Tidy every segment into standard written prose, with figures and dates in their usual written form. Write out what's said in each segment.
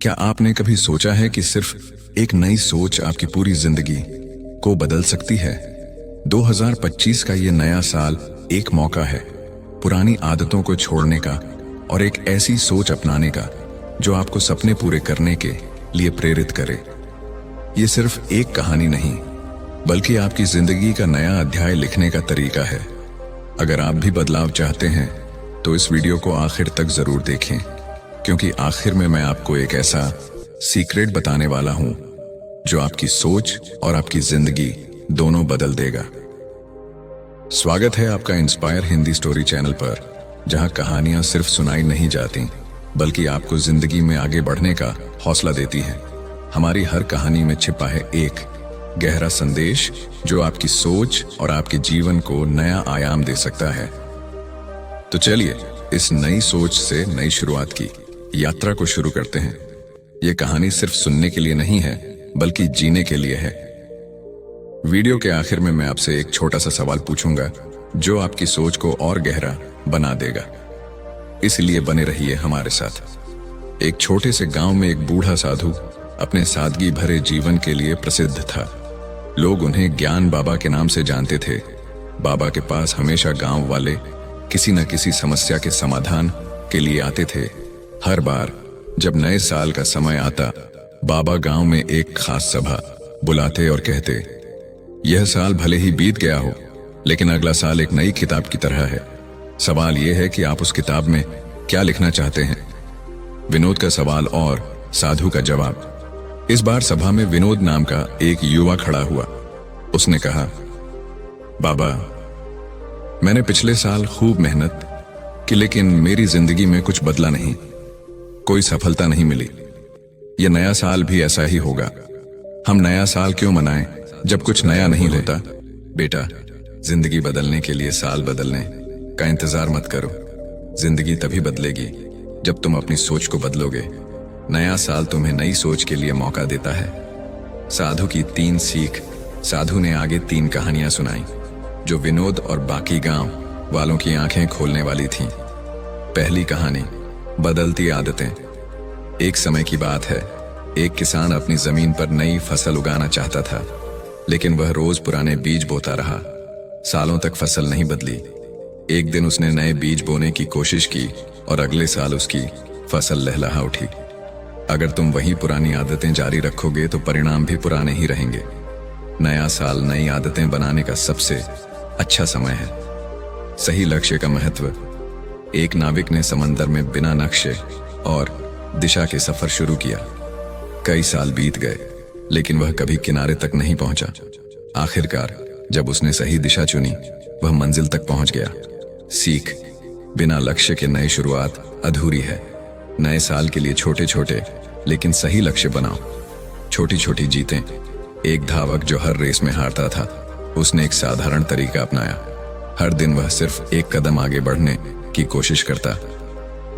क्या आपने कभी सोचा है कि सिर्फ एक नई सोच आपकी पूरी जिंदगी को बदल सकती है? 2025 का ये नया साल एक मौका है पुरानी आदतों को छोड़ने का और एक ऐसी सोच अपनाने का जो आपको सपने पूरे करने के लिए प्रेरित करे। ये सिर्फ एक कहानी नहीं, बल्कि आपकी जिंदगी का नया अध्याय लिखने का तरीका है। अगर आप भी बदलाव चाहते हैं तो इस वीडियो को आखिर तक जरूर देखें, क्योंकि आखिर में मैं आपको एक ऐसा सीक्रेट बताने वाला हूं जो आपकी सोच और आपकी जिंदगी दोनों बदल देगा। स्वागत है आपका इंस्पायर हिंदी स्टोरी चैनल पर, जहां कहानियां सिर्फ सुनाई नहीं जाती बल्कि आपको जिंदगी में आगे बढ़ने का हौसला देती हैं। हमारी हर कहानी में छिपा है एक गहरा संदेश जो आपकी सोच और आपके जीवन को नया आयाम दे सकता है। तो चलिए इस नई सोच से नई शुरुआत की यात्रा को शुरू करते हैं। यह कहानी सिर्फ सुनने के लिए नहीं है, बल्कि जीने के लिए है। वीडियो के आखिर में मैं आपसे एक छोटा सा सवाल पूछूंगा जो आपकी सोच को और गहरा बना देगा। इसलिए बने रहिए हमारे साथ। एक छोटे से गांव में एक बूढ़ा साधु अपने सादगी भरे जीवन के लिए प्रसिद्ध था। लोग उन्हें ज्ञान बाबा के नाम से जानते थे। बाबा के पास हमेशा गांव वाले किसी न किसी समस्या के समाधान के लिए आते थे। हर बार जब नए साल का समय आता, बाबा गांव में एक खास सभा बुलाते और कहते, यह साल भले ही बीत गया हो, लेकिन अगला साल एक नई किताब की तरह है। सवाल यह है कि आप उस किताब में क्या लिखना चाहते हैं। विनोद का सवाल और साधु का जवाब। इस बार सभा में विनोद नाम का एक युवा खड़ा हुआ। उसने कहा, बाबा, मैंने पिछले साल खूब मेहनत की, लेकिन मेरी जिंदगी में कुछ बदला नहीं, कोई सफलता नहीं मिली। यह नया साल भी ऐसा ही होगा। हम नया साल क्यों मनाएं जब कुछ नया नहीं होता? बेटा, जिंदगी बदलने के लिए साल बदलने का इंतजार मत करो। जिंदगी तभी बदलेगी जब तुम अपनी सोच को बदलोगे। नया साल तुम्हें नई सोच के लिए मौका देता है। साधु की 3 सीख। साधु ने आगे 3 कहानियां सुनाई जो विनोद और बाकी गांव वालों की आंखें खोलने वाली थीं। पहली कहानी, बदलती आदतें। एक समय की बात है, एक किसान अपनी जमीन पर नई फसल उगाना चाहता था, लेकिन वह रोज पुराने बीज बोता रहा। सालों तक फसल नहीं बदली। एक दिन उसने नए बीज बोने की कोशिश की और अगले साल उसकी फसल लहलहा उठी। अगर तुम वही पुरानी आदतें जारी रखोगे तो परिणाम भी पुराने ही रहेंगे। नया साल नई आदतें बनाने का सबसे अच्छा समय है। सही लक्ष्य का महत्व। एक नाविक ने समंदर में बिना नक्शे और दिशा के सफर शुरू किया। कई साल बीत गए, लेकिन वह कभी किनारे तक नहीं पहुंचा। आखिरकार जब उसने सही दिशा चुनी, वह मंजिल तक पहुंच गया। सीख, बिना लक्ष्य के नई शुरुआत अधूरी है। नए साल के लिए छोटे छोटे लेकिन सही लक्ष्य बनाओ। छोटी छोटी जीतें। एक धावक जो हर रेस में हारता था, उसने एक साधारण तरीका अपनाया। हर दिन वह सिर्फ एक कदम आगे बढ़ने की कोशिश करता।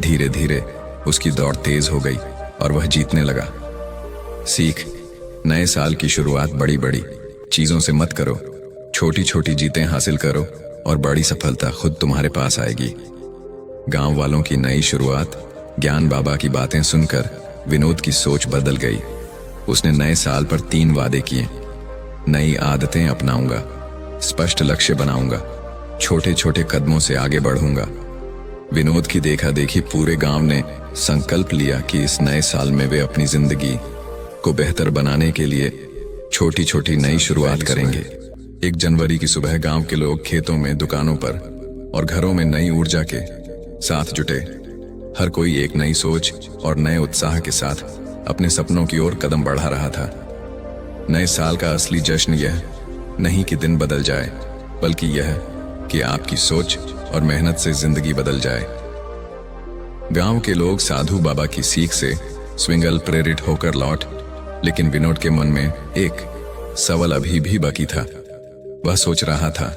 धीरे धीरे उसकी दौड़ तेज हो गई और वह जीतने लगा। सीख, नए साल की शुरुआत बड़ी बड़ी चीजों से मत करो। छोटी छोटी जीतें हासिल करो और बड़ी सफलता खुद तुम्हारे पास आएगी। गांव वालों की नई शुरुआत। ज्ञान बाबा की बातें सुनकर विनोद की सोच बदल गई। उसने नए साल पर 3 वादे किए। नई आदतें अपनाऊंगा, स्पष्ट लक्ष्य बनाऊंगा, छोटे छोटे कदमों से आगे बढ़ूंगा। विनोद की देखा देखी पूरे गांव ने संकल्प लिया कि इस नए साल में वे अपनी जिंदगी को बेहतर बनाने के लिए छोटी छोटी नई शुरुआत करेंगे। 1 जनवरी की सुबह गांव के लोग खेतों में, दुकानों पर और घरों में नई ऊर्जा के साथ जुटे। हर कोई एक नई सोच और नए उत्साह के साथ अपने सपनों की ओर कदम बढ़ा रहा था। नए साल का असली जश्न यह नहीं कि दिन बदल जाए, बल्कि यह कि आपकी सोच और मेहनत से जिंदगी बदल जाए। गांव के लोग साधु बाबा की सीख से स्विंगल प्रेरित होकर लौट, लेकिन विनोद के मन में एक सवाल अभी भी बाकी था। वह सोच रहा था,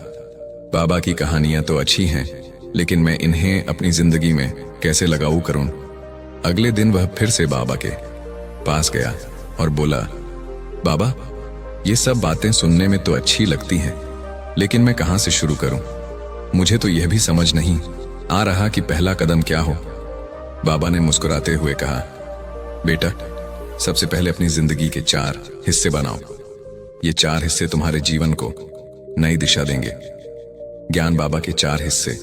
बाबा की कहानियां तो अच्छी हैं, लेकिन मैं इन्हें अपनी जिंदगी में कैसे लागू करूं? अगले दिन वह फिर से बाबा के पास गया और बोला, बाबा, ये सब बातें सुनने में तो अच्छी लगती हैं, लेकिन मैं कहां से शुरू करूं? मुझे तो यह भी समझ नहीं आ रहा कि पहला कदम क्या हो। बाबा ने मुस्कुराते हुए कहा, बेटा, सबसे पहले अपनी जिंदगी के 4 हिस्से बनाओ। ये 4 हिस्से तुम्हारे जीवन को नई दिशा देंगे। ज्ञान बाबा के 4 हिस्से।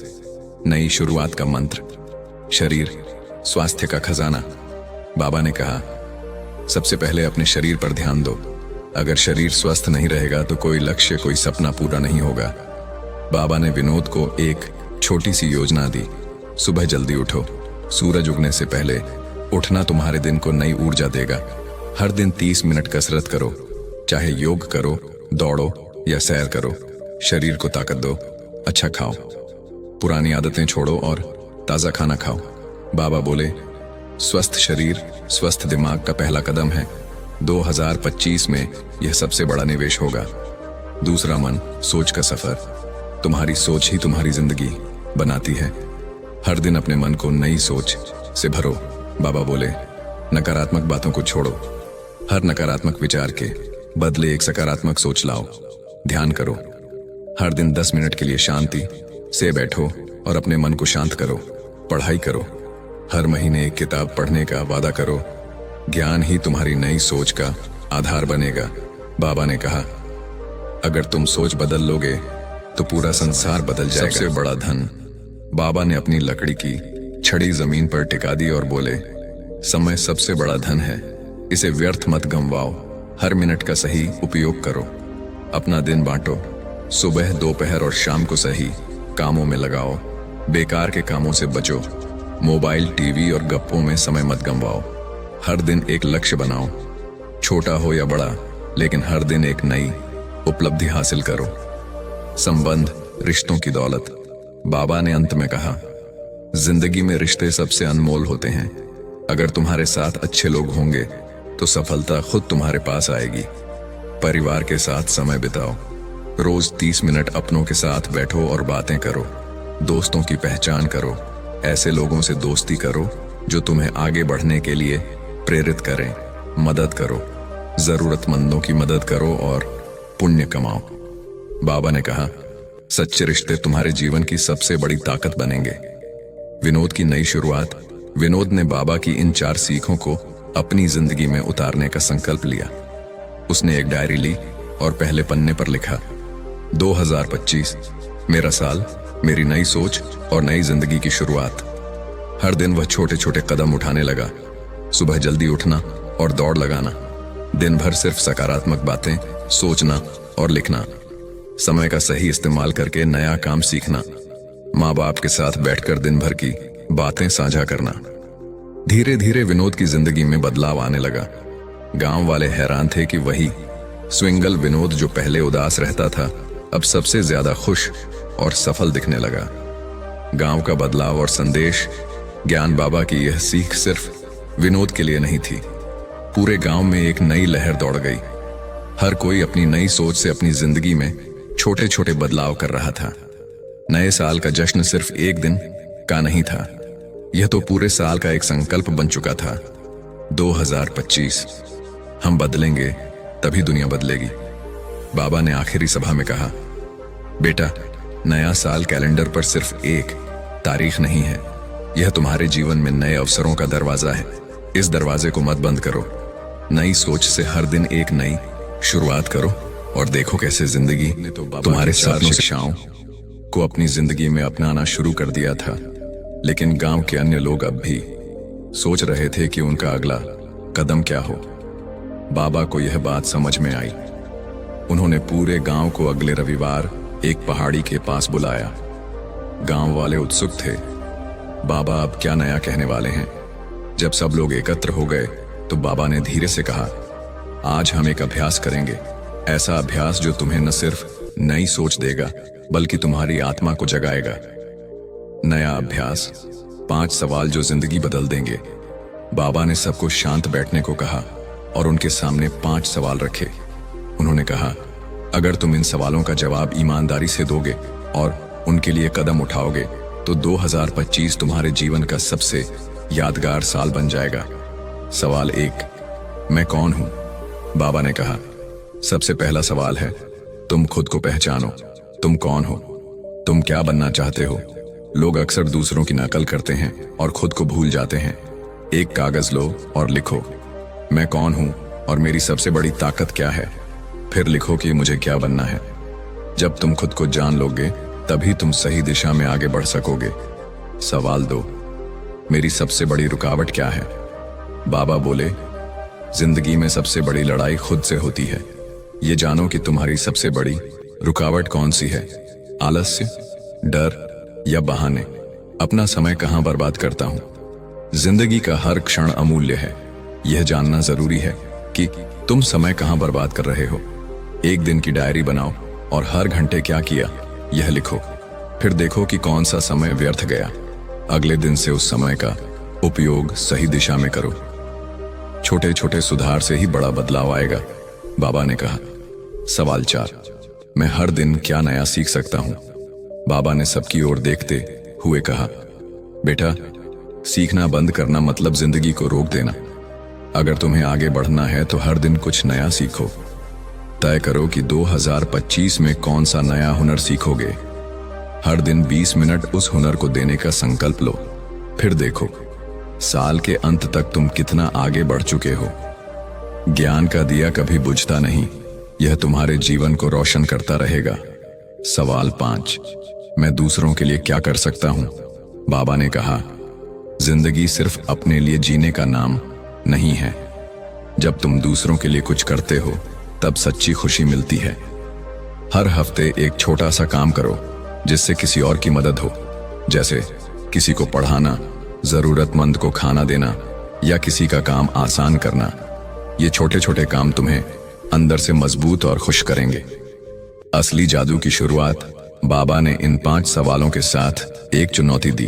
नई शुरुआत का मंत्र। शरीर स्वास्थ्य का खजाना। बाबा ने कहा, सबसे पहले अपने शरीर पर ध्यान दो। अगर शरीर स्वस्थ नहीं रहेगा तो कोई लक्ष्य, कोई सपना पूरा नहीं होगा। बाबा ने विनोद को एक छोटी सी योजना दी। सुबह जल्दी उठो। सूरज उगने से पहले उठना तुम्हारे दिन को नई ऊर्जा देगा। हर दिन 30 मिनट कसरत करो, चाहे योग करो, दौड़ो या सैर करो। शरीर को ताकत दो। अच्छा खाओ, पुरानी आदतें छोड़ो और ताज़ा खाना खाओ। बाबा बोले, स्वस्थ शरीर स्वस्थ दिमाग का पहला कदम है। 2025 में यह सबसे बड़ा निवेश होगा। दूसरा, मन सोच का सफर। तुम्हारी सोच ही तुम्हारी जिंदगी बनाती है। हर दिन अपने मन को नई सोच से भरो। बाबा बोले, नकारात्मक बातों को छोड़ो। हर नकारात्मक विचार के बदले एक सकारात्मक सोच लाओ। ध्यान करो। हर दिन 10 मिनट के लिए शांति से बैठो और अपने मन को शांत करो। पढ़ाई करो। हर महीने एक किताब पढ़ने का वादा करो। ज्ञान ही तुम्हारी नई सोच का आधार बनेगा। बाबा ने कहा, अगर तुम सोच बदल लोगे तो पूरा संसार बदल जाएगा। सबसे बड़ा धन। बाबा ने अपनी लकड़ी की छड़ी जमीन पर टिका दी और बोले, समय सबसे बड़ा धन है। इसे व्यर्थ मत गंवाओ। हर मिनट का सही उपयोग करो। अपना दिन बांटो। सुबह, दोपहर और शाम को सही कामों में लगाओ। बेकार के कामों से बचो। मोबाइल, टीवी और गप्पों में समय मत गंवाओ। हर दिन एक लक्ष्य बनाओ, छोटा हो या बड़ा, लेकिन हर दिन एक नई उपलब्धि हासिल करो। संबंध रिश्तों की दौलत। बाबा ने अंत में कहा, जिंदगी में रिश्ते सबसे अनमोल होते हैं। अगर तुम्हारे साथ अच्छे लोग होंगे तो सफलता खुद तुम्हारे पास आएगी। परिवार के साथ समय बिताओ। रोज 30 मिनट अपनों के साथ बैठो और बातें करो। दोस्तों की पहचान करो। ऐसे लोगों से दोस्ती करो जो तुम्हें आगे बढ़ने के लिए प्रेरित करें। मदद करो। जरूरतमंदों की मदद करो और पुण्य कमाओ। बाबा ने कहा, सच्चे रिश्ते तुम्हारे जीवन की सबसे बड़ी ताकत बनेंगे। विनोद की नई शुरुआत। विनोद ने बाबा की इन 4 सीखों को अपनी जिंदगी में उतारने का संकल्प लिया। उसने एक डायरी ली और पहले पन्ने पर लिखा, 2025 मेरा साल, मेरी नई सोच और नई जिंदगी की शुरुआत। हर दिन वह छोटे छोटे कदम उठाने लगा। सुबह जल्दी उठना और दौड़ लगाना। दिन भर सिर्फ सकारात्मक बातें सोचना और लिखना। समय का सही इस्तेमाल करके नया काम सीखना। माँ बाप के साथ बैठकर दिन भर की बातें साझा करना। धीरे धीरे विनोद की जिंदगी में बदलाव आने लगा। गांव वाले हैरान थे कि वही स्विंगल विनोद जो पहले उदास रहता था, अब सबसे ज्यादा खुश और सफल दिखने लगा। गांव का बदलाव और संदेश। ज्ञान बाबा की यह सीख सिर्फ विनोद के लिए नहीं थी। पूरे गांव में एक नई लहर दौड़ गई। हर कोई अपनी नई सोच से अपनी जिंदगी में छोटे छोटे बदलाव कर रहा था। नए साल का जश्न सिर्फ एक दिन का नहीं था, यह तो पूरे साल का एक संकल्प बन चुका था। 2025 हम बदलेंगे तभी दुनिया बदलेगी। बाबा ने आखिरी सभा में कहा, बेटा, नया साल कैलेंडर पर सिर्फ एक तारीख नहीं है, यह तुम्हारे जीवन में नए अवसरों का दरवाजा है। इस दरवाजे को मत बंद करो। नई सोच से हर दिन एक नई शुरुआत करो और देखो कैसे जिंदगी ने तो तुम्हारे सपनों शिक्षाओं को अपनी जिंदगी में अपनाना शुरू कर दिया था। लेकिन गांव के अन्य लोग अब भी सोच रहे थे कि उनका अगला कदम क्या हो। बाबा को यह बात समझ में आई। उन्होंने पूरे गांव को अगले रविवार एक पहाड़ी के पास बुलाया। गांव वाले उत्सुक थे, बाबा अब क्या नया कहने वाले हैं। जब सब लोग एकत्र हो गए तो बाबा ने धीरे से कहा, आज हम एक अभ्यास करेंगे। ऐसा अभ्यास जो तुम्हें न सिर्फ नई सोच देगा बल्कि तुम्हारी आत्मा को जगाएगा। नया अभ्यास, 5 सवाल जो जिंदगी बदल देंगे। बाबा ने सबको शांत बैठने को कहा और उनके सामने 5 सवाल रखे। उन्होंने कहा, अगर तुम इन सवालों का जवाब ईमानदारी से दोगे और उनके लिए कदम उठाओगे तो 2025 तुम्हारे जीवन का सबसे यादगार साल बन जाएगा। सवाल 1, मैं कौन हूं? बाबा ने कहा, सबसे पहला सवाल है, तुम खुद को पहचानो। तुम कौन हो? तुम क्या बनना चाहते हो? लोग अक्सर दूसरों की नकल करते हैं और खुद को भूल जाते हैं। एक कागज लो और लिखो, मैं कौन हूं और मेरी सबसे बड़ी ताकत क्या है। फिर लिखो कि मुझे क्या बनना है। जब तुम खुद को जान लोगे तभी तुम सही दिशा में आगे बढ़ सकोगे। सवाल 2, मेरी सबसे बड़ी रुकावट क्या है। बाबा बोले, जिंदगी में सबसे बड़ी लड़ाई खुद से होती है। ये जानो कि तुम्हारी सबसे बड़ी रुकावट कौन सी है। आलस्य, डर या बहाने। अपना समय कहां बर्बाद करता हूं। जिंदगी का हर क्षण अमूल्य है। यह जानना जरूरी है कि तुम समय कहां बर्बाद कर रहे हो। एक दिन की डायरी बनाओ और हर घंटे क्या किया यह लिखो। फिर देखो कि कौन सा समय व्यर्थ गया। अगले दिन से उस समय का उपयोग सही दिशा में करो। छोटे छोटे सुधार से ही बड़ा बदलाव आएगा, बाबा ने कहा। सवाल 4, मैं हर दिन क्या नया सीख सकता हूं। बाबा ने सबकी ओर देखते हुए कहा, बेटा, सीखना बंद करना मतलब जिंदगी को रोक देना। अगर तुम्हें आगे बढ़ना है तो हर दिन कुछ नया सीखो। तय करो कि 2025 में कौन सा नया हुनर सीखोगे। हर दिन 20 मिनट उस हुनर को देने का संकल्प लो। फिर देखो साल के अंत तक तुम कितना आगे बढ़ चुके हो। ज्ञान का दिया कभी बुझता नहीं, यह तुम्हारे जीवन को रोशन करता रहेगा। सवाल 5, मैं दूसरों के लिए क्या कर सकता हूं। बाबा ने कहा, जिंदगी सिर्फ अपने लिए जीने का नाम नहीं है। जब तुम दूसरों के लिए कुछ करते हो तब सच्ची खुशी मिलती है। हर हफ्ते एक छोटा सा काम करो जिससे किसी और की मदद हो। जैसे किसी को पढ़ाना, जरूरतमंद को खाना देना या किसी का काम आसान करना। ये छोटे छोटे काम तुम्हें अंदर से मजबूत और खुश करेंगे। असली जादू की शुरुआत बाबा ने इन 5 सवालों के साथ एक चुनौती दी।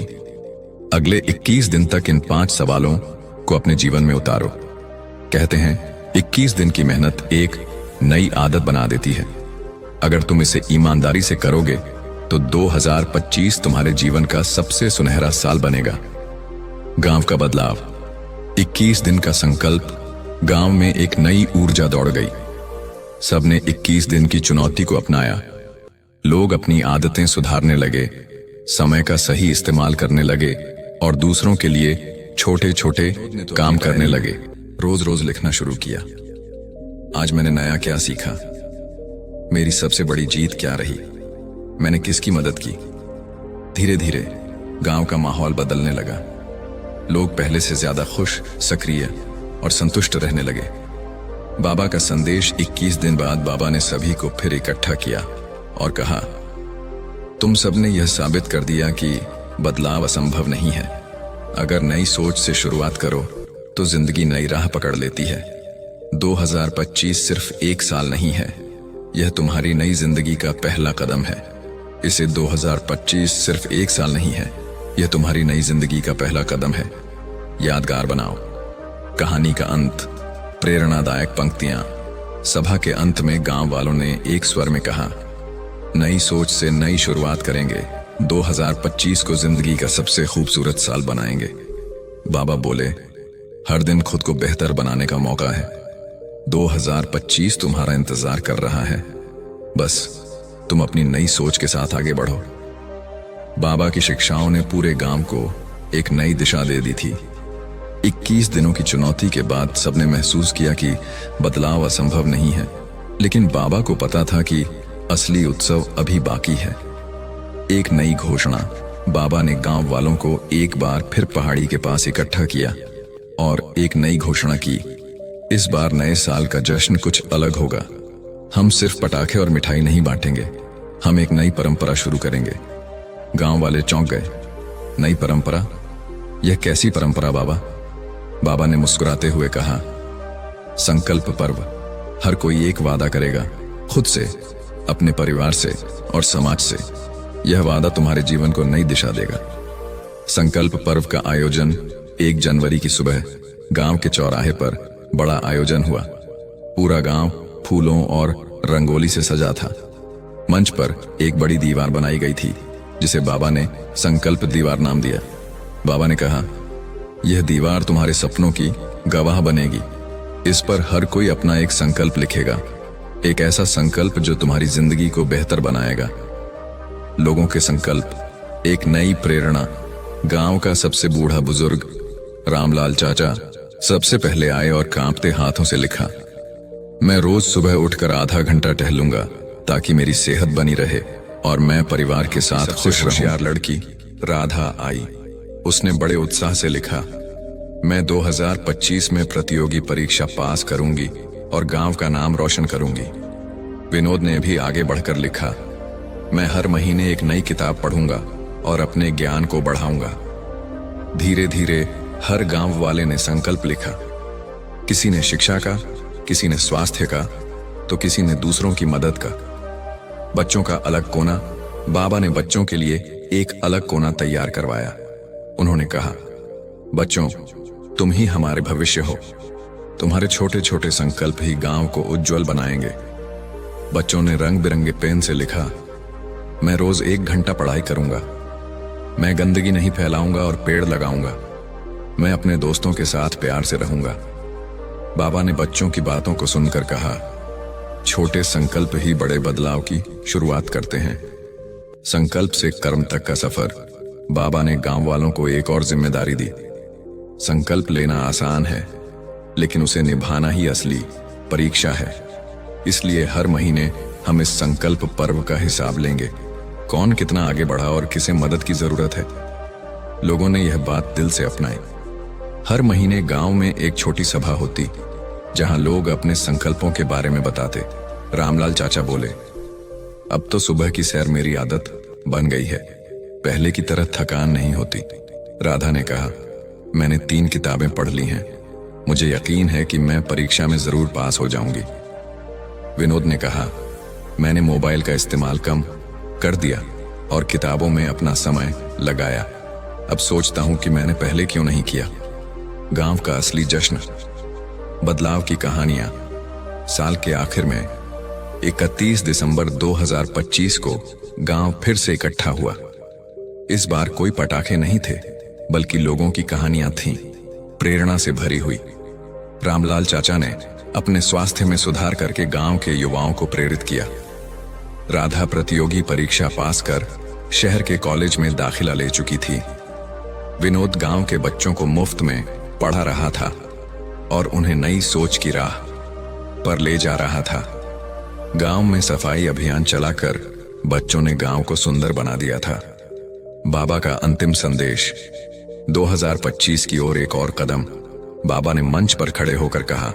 अगले 21 दिन तक इन 5 सवालों को अपने जीवन में उतारो। कहते हैं 21 दिन की मेहनत एक नई आदत बना देती है। अगर तुम इसे ईमानदारी से करोगे तो 2025 तुम्हारे जीवन का सबसे सुनहरा साल बनेगा। गांव का बदलाव। 21 दिन का संकल्प। गांव में एक नई ऊर्जा दौड़ गई। सबने 21 दिन की चुनौती को अपनाया। लोग अपनी आदतें सुधारने लगे, समय का सही इस्तेमाल करने लगे और दूसरों के लिए छोटे छोटे काम करने लगे। रोज रोज लिखना शुरू किया। आज मैंने नया क्या सीखा, मेरी सबसे बड़ी जीत क्या रही, मैंने किसकी मदद की। धीरे धीरे गांव का माहौल बदलने लगा। लोग पहले से ज्यादा खुश, सक्रिय और संतुष्ट रहने लगे। बाबा का संदेश। 21 दिन बाद बाबा ने सभी को फिर इकट्ठा किया और कहा, तुम सबने यह साबित कर दिया कि बदलाव असंभव नहीं है। अगर नई सोच से शुरुआत करो तो जिंदगी नई राह पकड़ लेती है। 2025 सिर्फ एक साल नहीं है, यह तुम्हारी नई जिंदगी का पहला कदम है। इसे 2025 सिर्फ एक साल नहीं है, यह तुम्हारी नई जिंदगी का पहला कदम है। यादगार बनाओ। कहानी का अंत। प्रेरणादायक पंक्तियां। सभा के अंत में गांव वालों ने एक स्वर में कहा, नई सोच से नई शुरुआत करेंगे। 2025 को जिंदगी का सबसे खूबसूरत साल बनाएंगे। बाबा बोले, हर दिन खुद को बेहतर बनाने का मौका है। 2025 तुम्हारा इंतजार कर रहा है। बस तुम अपनी नई सोच के साथ आगे बढ़ो। बाबा की शिक्षाओं ने पूरे गांव को एक नई दिशा दे दी थी। 21 दिनों की चुनौती के बाद सबने महसूस किया कि बदलाव असंभव नहीं है, लेकिन बाबा को पता था कि असली उत्सव अभी बाकी है। एक नई घोषणा। बाबा ने गांव वालों को एक बार फिर पहाड़ी के पास इकट्ठा किया और एक नई घोषणा की। इस बार नए साल का जश्न कुछ अलग होगा। हम सिर्फ पटाखे और मिठाई नहीं बांटेंगे, हम एक नई परंपरा शुरू करेंगे। गांव वाले चौंक गए। नई परंपरा? यह कैसी परंपरा बाबा? बाबा ने मुस्कुराते हुए कहा, संकल्प पर्व। हर कोई एक वादा करेगा, खुद से, अपने परिवार से और समाज से। यह वादा तुम्हारे जीवन को नई दिशा देगा। संकल्प पर्व का आयोजन 1 जनवरी की सुबह गांव के चौराहे पर बड़ा आयोजन हुआ। पूरा गांव फूलों और रंगोली से सजा था। मंच पर एक बड़ी दीवार बनाई गई थी जिसे बाबा ने संकल्प दीवार नाम दिया। बाबा ने कहा, यह दीवार तुम्हारे सपनों की गवाह बनेगी। इस पर हर कोई अपना एक संकल्प लिखेगा, एक ऐसा संकल्प जो तुम्हारी जिंदगी को बेहतर बनाएगा। लोगों के संकल्प। एक नई प्रेरणा। गांव का सबसे बूढ़ा बुजुर्ग रामलाल चाचा सबसे पहले आए और कांपते हाथों से लिखा, मैं रोज सुबह उठकर आधा घंटा टहलूंगा ताकि मेरी सेहत बनी रहे और मैं परिवार के साथ खुश होशियार लड़की राधा आई। उसने बड़े उत्साह से लिखा, मैं 2025 में प्रतियोगी परीक्षा पास करूंगी और गांव का नाम रोशन करूंगी। विनोद ने भी आगे बढ़कर लिखा, मैं हर महीने एक नई किताब पढ़ूंगा और अपने ज्ञान को बढ़ाऊंगा। धीरे धीरे हर गांव वाले ने संकल्प लिखा। किसी ने शिक्षा का, किसी ने स्वास्थ्य का, तो किसी ने दूसरों की मदद का। बच्चों का अलग कोना, बाबा ने बच्चों के लिए एक अलग कोना तैयार करवाया। उन्होंने कहा, बच्चों, तुम ही हमारे भविष्य हो। तुम्हारे छोटे छोटे संकल्प ही गांव को उज्जवल बनाएंगे। बच्चों ने रंग बिरंगे पेन से लिखा, मैं रोज 1 घंटा पढ़ाई करूंगा। मैं गंदगी नहीं फैलाऊंगा और पेड़ लगाऊंगा। मैं अपने दोस्तों के साथ प्यार से रहूंगा। बाबा ने बच्चों की बातों को सुनकर कहा, छोटे संकल्प ही बड़े बदलाव की शुरुआत करते हैं। संकल्प से कर्म तक का सफर। बाबा ने गांव वालों को एक और जिम्मेदारी दी। संकल्प लेना आसान है, लेकिन उसे निभाना ही असली परीक्षा है। इसलिए हर महीने हम इस संकल्प पर्व का हिसाब लेंगे, कौन कितना आगे बढ़ा और किसे मदद की जरूरत है। लोगों ने यह बात दिल से अपनाई। हर महीने गांव में एक छोटी सभा होती, जहां लोग अपने संकल्पों के बारे में बताते। रामलाल चाचा बोले, अब तो सुबह की सैर मेरी आदत बन गई है, पहले की तरह थकान नहीं होती। राधा ने कहा, मैंने 3 किताबें पढ़ ली हैं, मुझे यकीन है कि मैं परीक्षा में जरूर पास हो जाऊंगी। विनोद ने कहा, मैंने मोबाइल का इस्तेमाल कम कर दिया और किताबों में अपना समय लगाया। अब सोचता हूं कि मैंने पहले क्यों नहीं किया। गांव का असली जश्न, बदलाव की कहानियां। साल के आखिर में 31 दिसंबर 2025 को गांव फिर से इकट्ठा हुआ। इस बार कोई पटाखे नहीं थे, बल्कि लोगों की कहानियां थीं, प्रेरणा से भरी हुई। रामलाल चाचा ने अपने स्वास्थ्य में सुधार करके गांव के युवाओं को प्रेरित किया। राधा प्रतियोगी परीक्षा पास कर शहर के कॉलेज में दाखिला ले चुकी थी। विनोद गांव के बच्चों को मुफ्त में पढ़ा रहा था और उन्हें नई सोच की राह पर ले जा रहा था। गांव में सफाई अभियान चलाकर बच्चों ने गांव को सुंदर बना दिया था। बाबा का अंतिम संदेश। 2025 की ओर एक और कदम। बाबा ने मंच पर खड़े होकर कहा,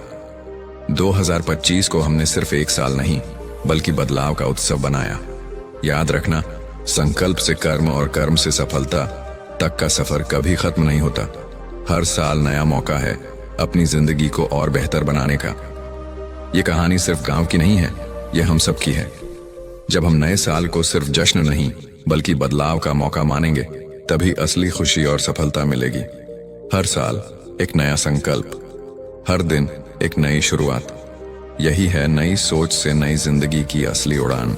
2025 को हमने सिर्फ 1 साल नहीं, बल्कि बदलाव का उत्सव बनाया। याद रखना, संकल्प से कर्म और कर्म से सफलता तक का सफर कभी खत्म नहीं होता। हर साल नया मौका है अपनी जिंदगी को और बेहतर बनाने का। ये कहानी सिर्फ गांव की नहीं है, यह हम सब की है। जब हम नए साल को सिर्फ जश्न नहीं, बल्कि बदलाव का मौका मानेंगे, तभी असली खुशी और सफलता मिलेगी। हर साल एक नया संकल्प, हर दिन एक नई शुरुआत। यही है नई सोच से नई जिंदगी की असली उड़ान।